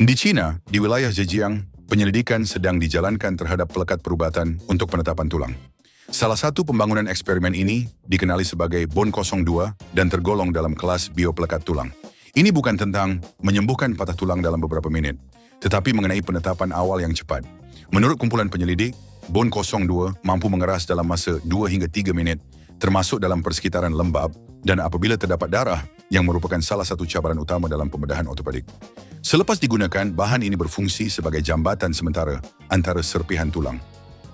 Di China, di wilayah Zhejiang, penyelidikan sedang dijalankan terhadap pelekat perubatan untuk penetapan tulang. Salah satu pembangunan eksperimen ini dikenali sebagai Bone 02 dan tergolong dalam kelas biopelekat tulang. Ini bukan tentang menyembuhkan patah tulang dalam beberapa menit, tetapi mengenai penetapan awal yang cepat. Menurut kumpulan penyelidik, Bone 02 mampu mengeras dalam masa 2 hingga 3 menit, termasuk dalam persekitaran lembab dan apabila terdapat darah yang merupakan salah satu cabaran utama dalam pembedahan ortopedik. Selepas digunakan, bahan ini berfungsi sebagai jambatan sementara antara serpihan tulang.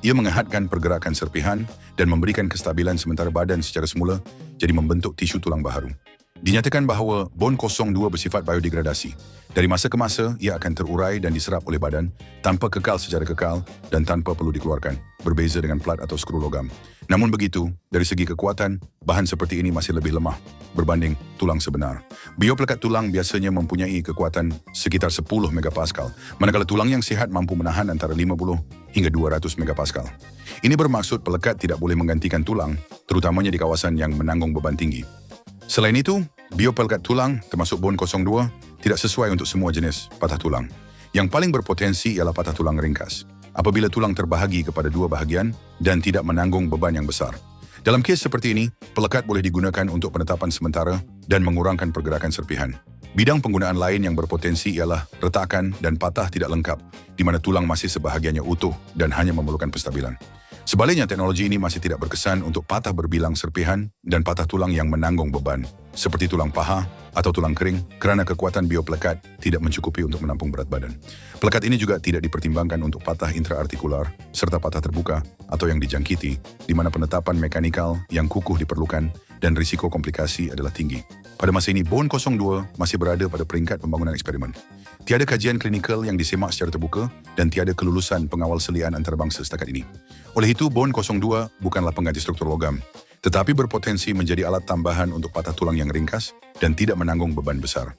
Ia mengehatkan pergerakan serpihan dan memberikan kestabilan sementara badan secara semula jadi membentuk tisu tulang baharu. Dinyatakan bahawa Bone 02 bersifat biodegradasi. Dari masa ke masa, ia akan terurai dan diserap oleh badan tanpa kekal secara kekal dan tanpa perlu dikeluarkan, berbeza dengan plat atau skru logam. Namun begitu, dari segi kekuatan, bahan seperti ini masih lebih lemah berbanding tulang sebenar. Biopelekat tulang biasanya mempunyai kekuatan sekitar 10 megapascal, manakala tulang yang sihat mampu menahan antara 50 hingga 200 megapascal. Ini bermaksud pelekat tidak boleh menggantikan tulang, terutamanya di kawasan yang menanggung beban tinggi. Selain itu, biopelekat tulang termasuk Bone 02 tidak sesuai untuk semua jenis patah tulang. Yang paling berpotensi ialah patah tulang ringkas, apabila tulang terbahagi kepada dua bahagian dan tidak menanggung beban yang besar. Dalam kes seperti ini, pelekat boleh digunakan untuk penetapan sementara dan mengurangkan pergerakan serpihan. Bidang penggunaan lain yang berpotensi ialah retakan dan patah tidak lengkap, di mana tulang masih sebahagiannya utuh dan hanya memerlukan penstabilan. Sebaliknya, teknologi ini masih tidak berkesan untuk patah berbilang serpihan dan patah tulang yang menanggung beban, seperti tulang paha atau tulang kering, kerana kekuatan biopelekat tidak mencukupi untuk menampung berat badan. Pelekat ini juga tidak dipertimbangkan untuk patah intraartikular serta patah terbuka atau yang dijangkiti, di mana penetapan mekanikal yang kukuh diperlukan dan risiko komplikasi adalah tinggi. Pada masa ini, Bone 02 masih berada pada peringkat pembangunan eksperimen. Tiada kajian klinikal yang disemak secara terbuka dan tiada kelulusan pengawal selian antarabangsa setakat ini. Oleh itu, Bone 02 bukanlah pengganti struktur logam, tetapi berpotensi menjadi alat tambahan untuk patah tulang yang ringkas dan tidak menanggung beban besar.